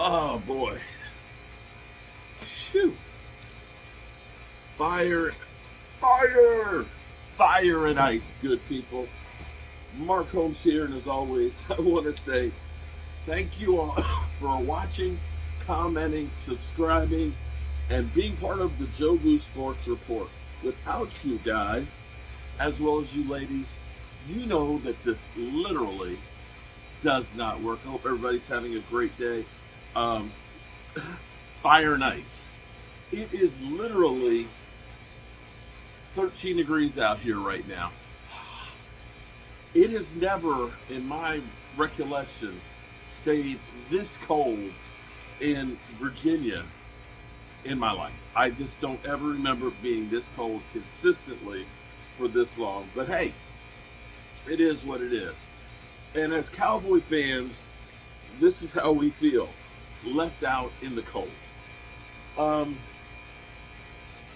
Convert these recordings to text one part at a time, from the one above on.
Oh boy. Phew. Fire, fire, fire and ice, good people. Mark Holmes here, and as always, I want to say thank you all for watching, commenting, subscribing, and being part of the Joe Boo Sports Report. Without you guys, as well as you ladies, you know that this literally does not work. I hope everybody's having a great day. Um, Fire and ice. It is literally 13 degrees out here right now. It has never, in my recollection, stayed this cold in Virginia in my life. I just don't ever remember it being this cold consistently for this long. But hey, it is what it is. And as Cowboy fans, this is how we feel, left out in the cold.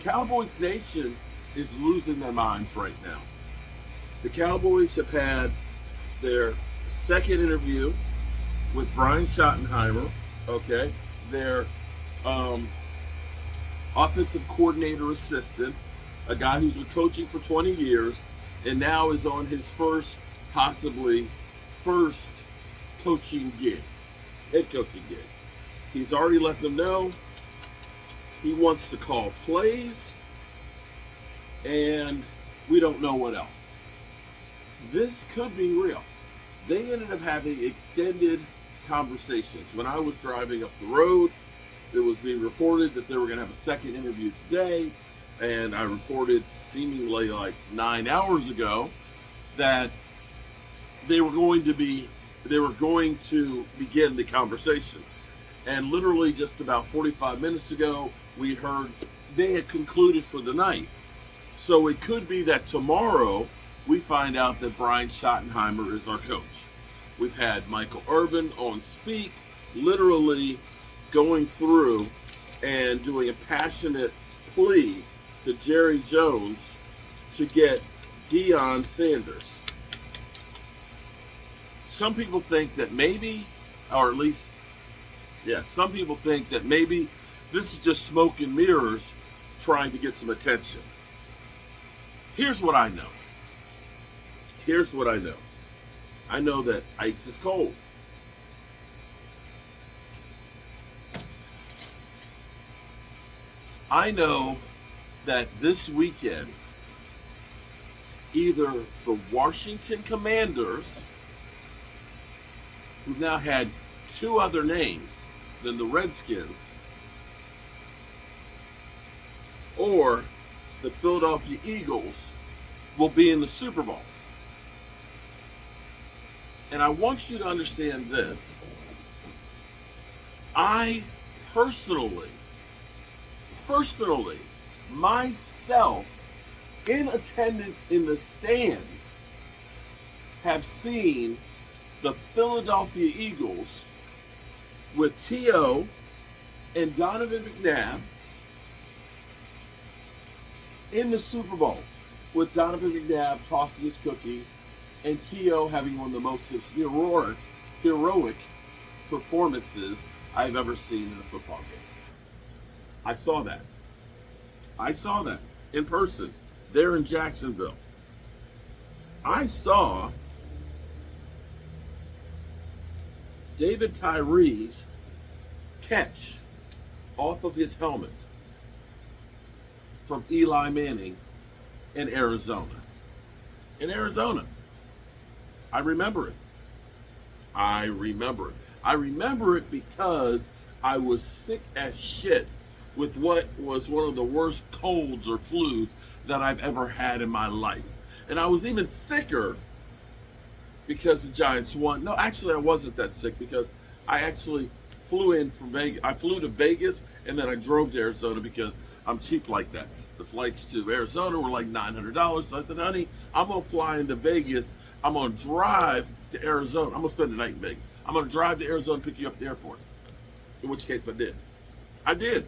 Cowboys Nation is losing their minds right now. The Cowboys have had their second interview with Brian Schottenheimer, okay? Their offensive coordinator assistant, a guy who's been coaching for 20 years and now is on his possibly first coaching gig, head coaching gig. He's already let them know he wants to call plays, and we don't know what else. This could be real. They ended up having extended conversations. When I was driving up the road, it was being reported that they were going to have a second interview today, and I reported seemingly like 9 hours ago that they were going to begin the conversations. And literally just about 45 minutes ago, we heard they had concluded for the night. So it could be that tomorrow we find out that Brian Schottenheimer is our coach. We've had Michael Urban on speak, literally going through and doing a passionate plea to Jerry Jones to get Deion Sanders. Some people think that maybe, or at least, some people think that maybe this is just smoke and mirrors trying to get some attention. Here's what I know. I know that ice is cold. I know that this weekend, either the Washington Commanders, who've now had two other names than the Redskins, or the Philadelphia Eagles will be in the Super Bowl. And I want you to understand this. I personally, myself, in attendance in the stands, have seen the Philadelphia Eagles with T.O. and Donovan McNabb in the Super Bowl, with Donovan McNabb tossing his cookies and T.O. having one of the most heroic performances I've ever seen in a football game. I saw that in person there in Jacksonville. I saw David Tyree's catch off of his helmet from Eli Manning in Arizona. I remember it. I remember it because I was sick as shit with what was one of the worst colds or flus that I've ever had in my life. And I was even sicker because the Giants won. No, actually I wasn't that sick because I actually flew in from Vegas. I flew to Vegas and then I drove to Arizona because I'm cheap like that. The flights to Arizona were like $900. So I said, honey, I'm going to fly into Vegas. I'm going to drive to Arizona. I'm going to spend the night in Vegas. I'm going to drive to Arizona and pick you up at the airport. In which case I did.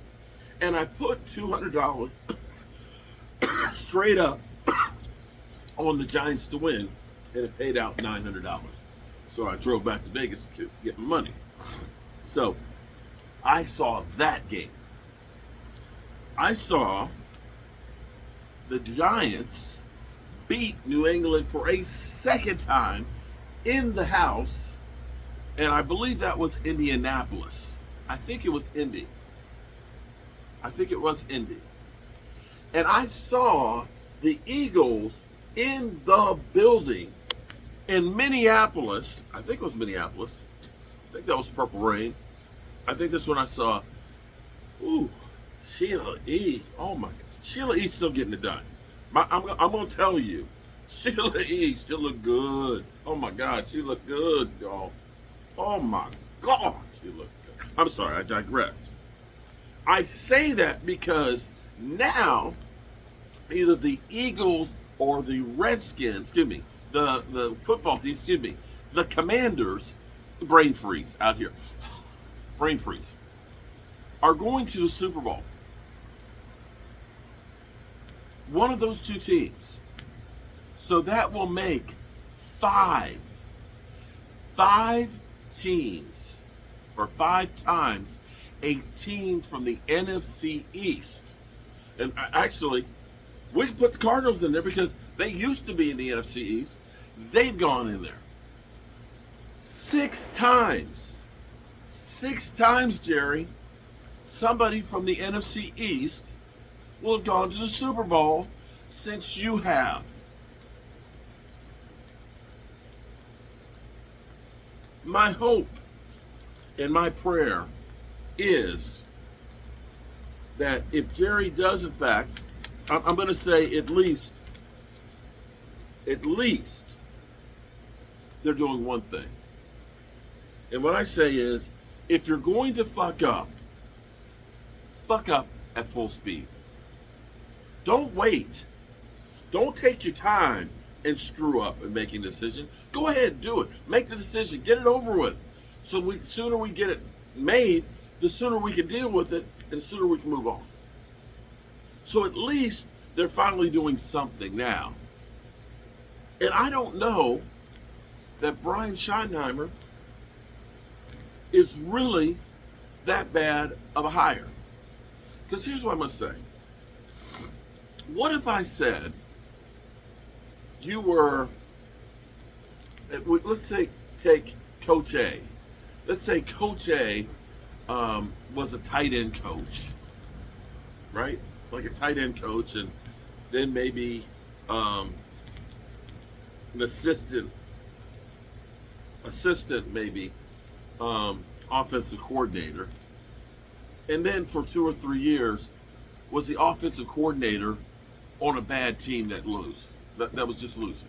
And I put $200 straight up on the Giants to win, and it paid out $900. So I drove back to Vegas to get my money. So I saw that game. I saw the Giants beat New England for a second time in the house, and I believe that was Indianapolis. I think it was Indy. I think it was Indy. And I saw the Eagles in the building in Minneapolis. I think it was Minneapolis. I think that was Purple Rain. I think that's when I saw, ooh, Sheila E. Oh my God. Sheila E. still getting it done. I'm going to tell you, Sheila E. still look good. Oh my God, she looked good, y'all. Oh my God, she looked good. I'm sorry, I digress. I say that because now either the Eagles or the Redskins, the football team, the Commanders, brain freeze out here, brain freeze, are going to the Super Bowl. One of those two teams. So that will make five teams, or 5 times a team from the NFC East. And actually, we can put the Cardinals in there because they used to be in the NFC East. They've gone in there 6 times. 6 times, Jerry, somebody from the NFC East will have gone to the Super Bowl since you have. My hope and my prayer is that if Jerry does, in fact, I'm going to say at least, they're doing one thing. And what I say is, if you're going to fuck up at full speed. Don't wait. Don't take your time and screw up in making a decision. Go ahead and do it. Make the decision. Get it over with. So the sooner we get it made, the sooner we can deal with it, and the sooner we can move on. So at least they're finally doing something now. And I don't know that Brian Schottenheimer is really that bad of a hire. Because here's what I'm going to say. What if I said you were, let's say, take Coach A. Let's say Coach A was a tight end coach, right? Like a tight end coach, and then maybe an assistant maybe, offensive coordinator. And then for 2 or 3 years was the offensive coordinator on a bad team that was just losing.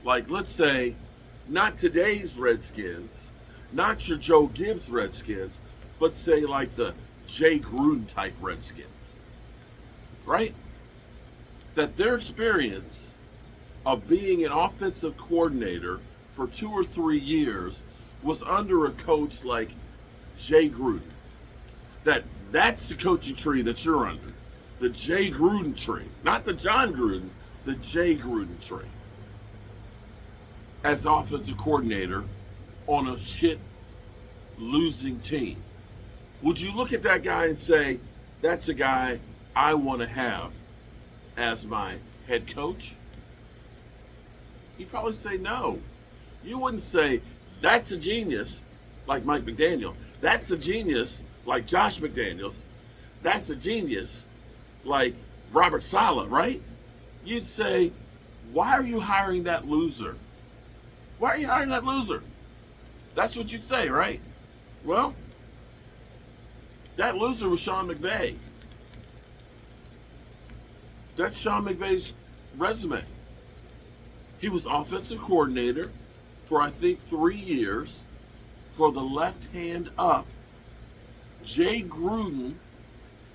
Like, let's say, not today's Redskins, not your Joe Gibbs Redskins, but say like the Jay Gruden type Redskins, right? That their experience of being an offensive coordinator for 2 or 3 years was under a coach like Jay Gruden. That's the coaching tree that you're under. The Jay Gruden tree. Not the John Gruden, the Jay Gruden tree. As offensive coordinator on a shit losing team. Would you look at that guy and say, that's a guy I want to have as my head coach? You'd probably say no. You wouldn't say, that's a genius like Mike McDaniel. That's a genius like Josh McDaniels. That's a genius like Robert Saleh, right? You'd say, why are you hiring that loser? Why are you hiring that loser? That's what you'd say, right? Well, that loser was Sean McVay. That's Sean McVay's resume. He was offensive coordinator for, I think, 3 years for the left hand up Jay Gruden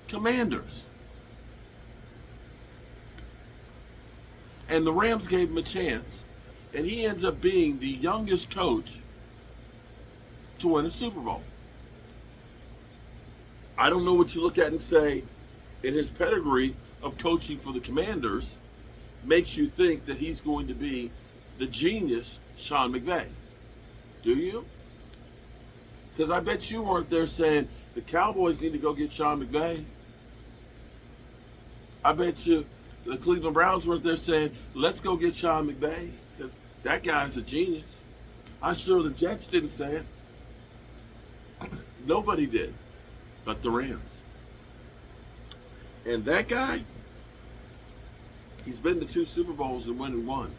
Commanders. And the Rams gave him a chance, and he ends up being the youngest coach to win a Super Bowl. I don't know what you look at and say in his pedigree of coaching for the Commanders makes you think that he's going to be the genius Sean McVay. Do you? Because I bet you weren't there saying, The Cowboys need to go get Sean McVay. I bet you the Cleveland Browns weren't there saying, let's go get Sean McVay, because that guy's a genius. I'm sure the Jets didn't say it. Nobody did, but the Rams. And that guy, he's been to 2 Super Bowls and winning 1.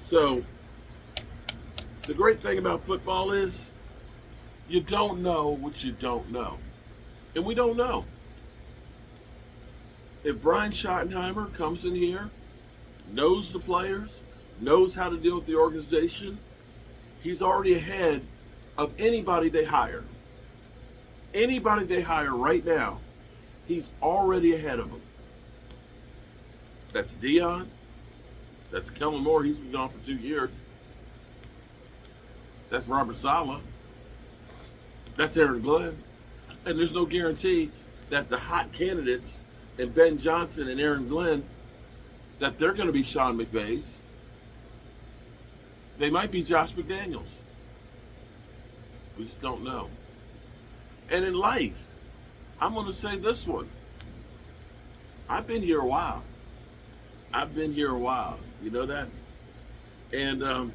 So, the great thing about football is you don't know what you don't know. And we don't know. If Brian Schottenheimer comes in here, knows the players, knows how to deal with the organization, he's already ahead of anybody they hire. Anybody they hire right now, he's already ahead of them. That's Dion. That's Kellen Moore. He's been gone for 2 years. That's Robert Saleh. That's Aaron Glenn. And there's no guarantee that the hot candidates and Ben Johnson and Aaron Glenn, that they're going to be Sean McVay's. They might be Josh McDaniels. We just don't know. And in life, I'm going to say this one. I've been here a while. You know that? And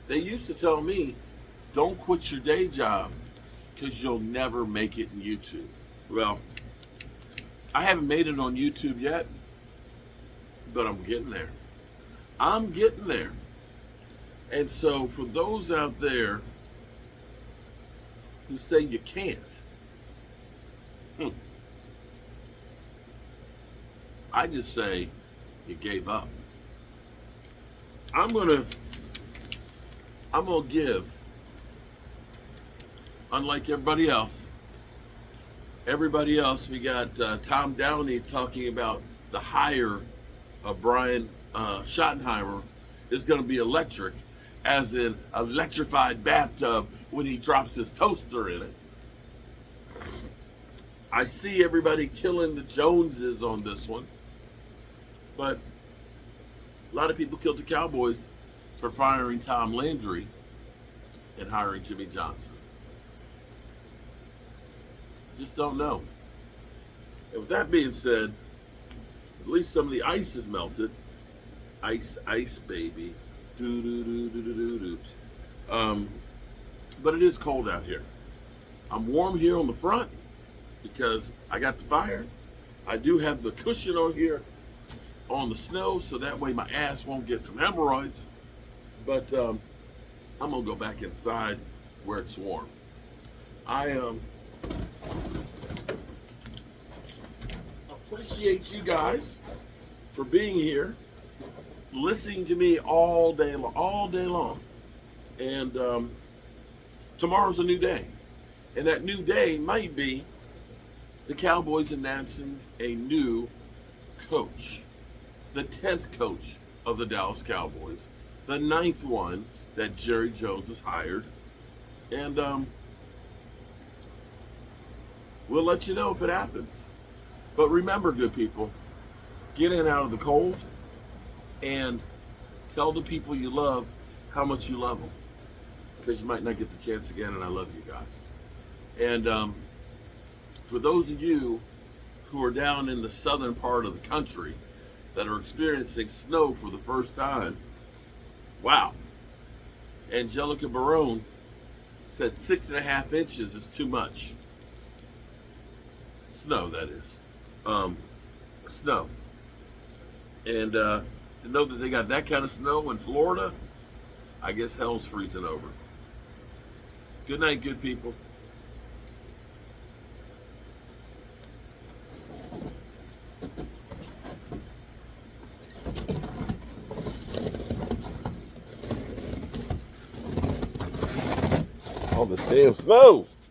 they used to tell me, don't quit your day job because you'll never make it in YouTube. Well, I haven't made it on YouTube yet, but I'm getting there. And so for those out there who say you can't, I just say you gave up. I'm gonna give, unlike everybody else, we got Tom Downey talking about the hire of Brian Schottenheimer is going to be electric, as in electrified bathtub when he drops his toaster in it. I see everybody killing the Joneses on this one, but a lot of people killed the Cowboys for firing Tom Landry and hiring Jimmy Johnson. Just don't know. And with that being said, at least some of the ice is melted. Ice, baby. But it is cold out here. I'm warm here on the front because I got the fire. I do have the cushion on here on the snow, so that way my ass won't get some hemorrhoids. But I'm gonna go back inside where it's warm. I appreciate you guys for being here, listening to me all day long. And tomorrow's a new day, and that new day might be the Cowboys announcing a new coach, the 10th coach of the Dallas Cowboys, the 9th one that Jerry Jones has hired, and we'll let you know if it happens. But remember, good people, get in out of the cold and tell the people you love how much you love them, because you might not get the chance again, and I love you guys. And for those of you who are down in the southern part of the country that are experiencing snow for the first time, wow. Angelica Barone said 6.5 inches is too much. Snow, that is. Snow. And to know that they got that kind of snow in Florida, I guess hell's freezing over. Good night, good people. All this damn snow.